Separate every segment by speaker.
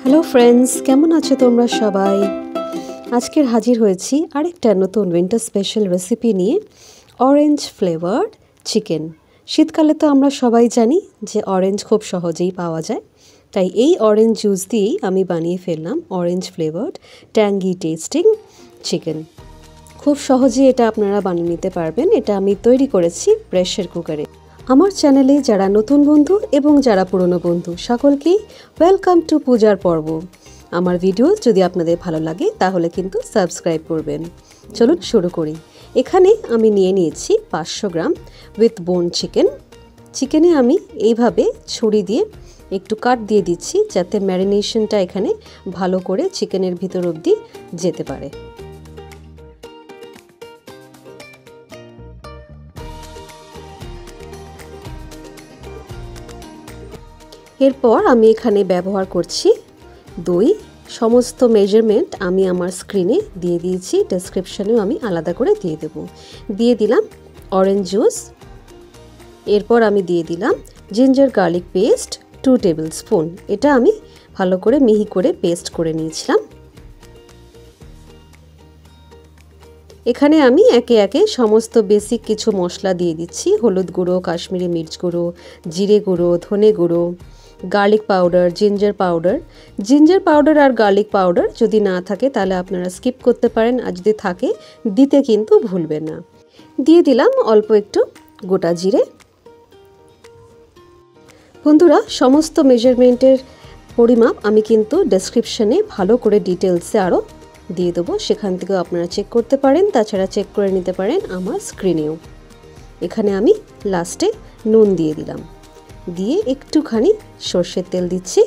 Speaker 1: Hello friends, কেমন আছো তোমরা সবাই? আজকের হাজির হয়েছি আরেকটা নতুন উইন্টার স্পেশাল রেসিপি নিয়ে, অরেঞ্জ ফ্লেভার্ড চিকেন। শীতকালে তো আমরা সবাই জানি যে অরেঞ্জ খুব সহজেই পাওয়া যায়, তাই এই অরেঞ্জ জুস দিয়েই আমি বানিয়ে ফেললাম orange flavoured tangy testing chicken. খুব সহজেই এটা আপনারা বানিয়ে নিতে পারবেন। এটা আমি তৈরি করেছি প্রেসার কুকারে। আমার চ্যানেলে যারা নতুন বন্ধু এবং যারা পুরনো বন্ধু সকলকেই ওয়েলকাম টু পূজার পর্ব। আমার ভিডিও যদি আপনাদের ভালো লাগে তাহলে কিন্তু সাবস্ক্রাইব করবেন। চলুন শুরু করি। এখানে আমি নিয়ে নিয়েছি 500 গ্রাম উইথ বোন চিকেন। চিকেনে আমি এইভাবে ছুরি দিয়ে একটু কাট দিয়ে দিচ্ছি যাতে ম্যারিনেশনটা এখানে ভালো করে চিকেনের ভিতর অবধি যেতে পারে। এরপর আমি এখানে ব্যবহার করছি দই। সমস্ত মেজারমেন্ট আমি আমার স্ক্রিনে দিয়ে দিয়েছি, ডেসক্রিপশনেও আমি আলাদা করে দিয়ে দেব। দিয়ে দিলাম অরেঞ্জ জুস। এরপর আমি দিয়ে দিলাম ginger garlic paste 2 tablespoon. এটা আমি ভালো করে মিহি করে পেস্ট করে নিয়েছিলাম। এখানে আমি একে একে সমস্ত বেসিক কিছু মশলা দিয়ে দিচ্ছি। হলুদ গুঁড়ো, কাশ্মীরি মির্চ গুঁড়ো, জিরে গুঁড়ো, ধনে গুঁড়ো, গার্লিক পাউডার, জিঞ্জার পাউডার আর গার্লিক পাউডার যদি না থাকে তাহলে আপনারা স্কিপ করতে পারেন, আর যদি থাকে দিতে কিন্তু ভুলবেন না। দিয়ে দিলাম অল্প একটু গোটা জিরে। বন্ধুরা, সমস্ত মেজারমেন্টের পরিমাপ আমি কিন্তু ডেসক্রিপশনে ভালো করে ডিটেলসে আরও দিয়ে দেবো, সেখান থেকেও আপনারা চেক করতে পারেন। তাছাড়া চেক করে নিতে পারেন আমার স্ক্রিনেও। এখানে আমি লাস্টে নুন দিয়ে দিলাম, দিয়ে একটুখানি সর্ষের তেল দিচ্ছি,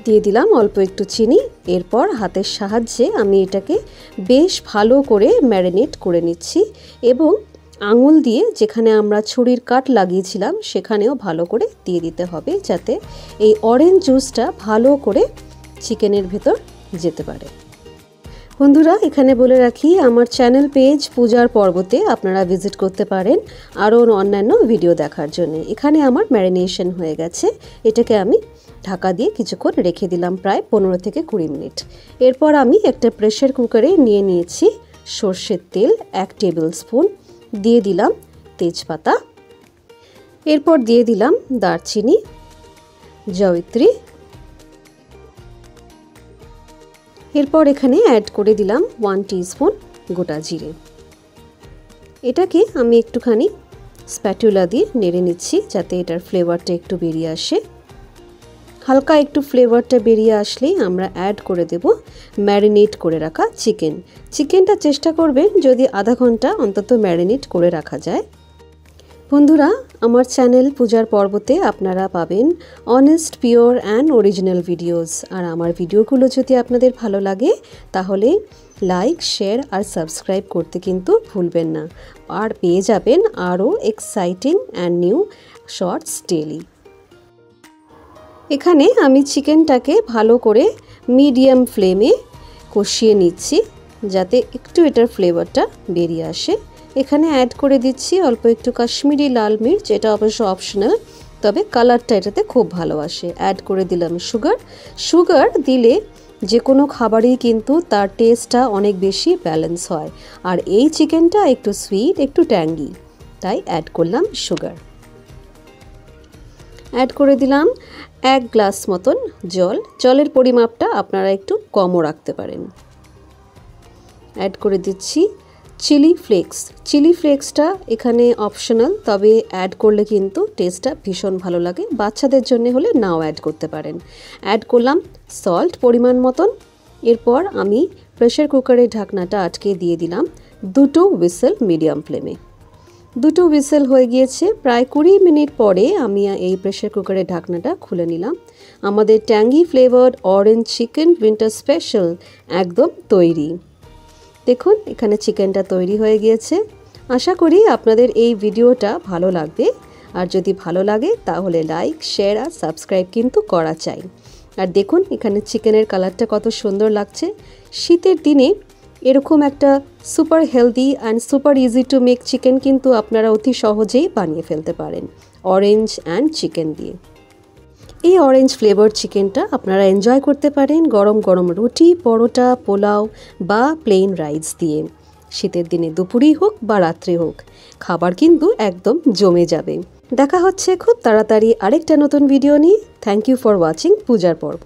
Speaker 1: দিয়ে দিলাম অল্প একটু চিনি। এরপর হাতের সাহায্যে আমি এটাকে বেশ ভালো করে ম্যারিনেট করে নিচ্ছি এবং আঙুল দিয়ে যেখানে আমরা ছুরির কাট লাগিয়েছিলাম সেখানেও ভালো করে দিয়ে দিতে হবে, যাতে এই অরেঞ্জ জুসটা ভালো করে চিকেনের ভেতর যেতে পারে। বন্ধুরা, এখানে বলে রাখি আমার চ্যানেল পেজ পূজার পর্বতে আপনারা ভিজিট করতে পারেন আরও অন্যান্য ভিডিও দেখার জন্য। এখানে আমার ম্যারিনেশন হয়ে গেছে। এটাকে আমি ঢাকা দিয়ে কিছুক্ষণ রেখে দিলাম, প্রায় 15 থেকে 20 মিনিট। এরপর আমি একটা প্রেসার কুকারে নিয়ে নিয়েছি সর্ষের তেল 1 টেবিল স্পুন, দিয়ে দিলাম তেজপাতা, এরপর দিয়ে দিলাম দারচিনি, জয়িত্রী, এরপর এখানে অ্যাড করে দিলাম 1 টিস্পুন গোটা জিরে। এটাকে আমি একটুখানি স্প্যাটুলা দিয়ে নেড়ে নিচ্ছি যাতে এটার ফ্লেভারটা একটু বেরিয়ে আসে। হালকা একটু ফ্লেভারটা বেরিয়ে আসলেই আমরা অ্যাড করে দেব ম্যারিনেট করে রাখা চিকেনটা চেষ্টা করবেন যদি আধা ঘন্টা অন্তত ম্যারিনেট করে রাখা যায়। বন্ধুরা, আমার চ্যানেল পূজার পর্বতে আপনারা পাবেন honest, pure and original videos. আর আমার ভিডিওগুলো যদি আপনাদের ভালো লাগে তাহলে লাইক, শেয়ার আর সাবস্ক্রাইব করতে কিন্তু ভুলবেন না। আর পেয়ে যাবেন আরও exciting and new shorts daily. এখানে আমি চিকেনটাকে ভালো করে মিডিয়াম ফ্লেমে কষিয়ে নিচ্ছি যাতে একটু এটার ফ্লেভারটা বেরিয়ে আসে। এখানে অ্যাড করে দিচ্ছি অল্প একটু কাশ্মীরি লাল মির্চ, এটা অবশ্য অপশনাল, তবে কালারটা এটাতে খুব ভালো আসে। অ্যাড করে দিলাম সুগার দিলে যে কোনো খাবারই কিন্তু তার টেস্টটা অনেক বেশি ব্যালেন্স হয়, আর এই চিকেনটা একটু সুইট, একটু ট্যাঙ্গি, তাই অ্যাড করলাম সুগার। অ্যাড করে দিলাম 1 গ্লাস মতন জলের পরিমাপটা আপনারা একটু কমও রাখতে পারেন। অ্যাড করে দিচ্ছি চিলি ফ্লেক্সটা এখানে অপশনাল, তবে অ্যাড করলে কিন্তু টেস্টটা ভীষণ ভালো লাগে। বাচ্চাদের জন্য হলে নাও অ্যাড করতে পারেন। অ্যাড করলাম সল্ট পরিমাণ মতন। এরপর আমি প্রেসার কুকারের ঢাকনাটা আটকে দিয়ে দিলাম 2 হুইসেল মিডিয়াম ফ্লেমে। 2 হুইসেল হয়ে গিয়েছে। প্রায় 20 মিনিট পরে আমি এই প্রেসার কুকারের ঢাকনাটা খুলে নিলাম। আমাদের tangy flavoured orange chicken winter special একদম তৈরি। দেখুন, এখানে চিকেনটা তৈরি হয়ে গিয়েছে। আশা করি আপনাদের এই ভিডিওটা ভালো লাগবে, আর যদি ভালো লাগে তাহলে লাইক, শেয়ার আর সাবস্ক্রাইব কিন্তু করা চাই। আর দেখুন এখানে চিকেনের কালারটা কত সুন্দর লাগছে। শীতের দিনে এরকম একটা super healthy and super easy to make chicken কিন্তু আপনারা অতি সহজেই বানিয়ে ফেলতে পারেন অরেঞ্জ অ্যান্ড চিকেন দিয়ে। এই অরেঞ্জ ফ্লেভার চিকেনটা আপনারা এনজয় করতে পারেন গরম গরম রুটি, পরোটা, পোলাও বা প্লেন রাইস দিয়ে। শীতের দিনে দুপুরেই হোক বা রাত্রে হোক, খাবার কিন্তু একদম জমে যাবে। দেখা হচ্ছে খুব তাড়াতাড়ি আরেকটা নতুন ভিডিও নিয়ে। থ্যাংক ইউ ফর ওয়াচিং পূজার পর্ব।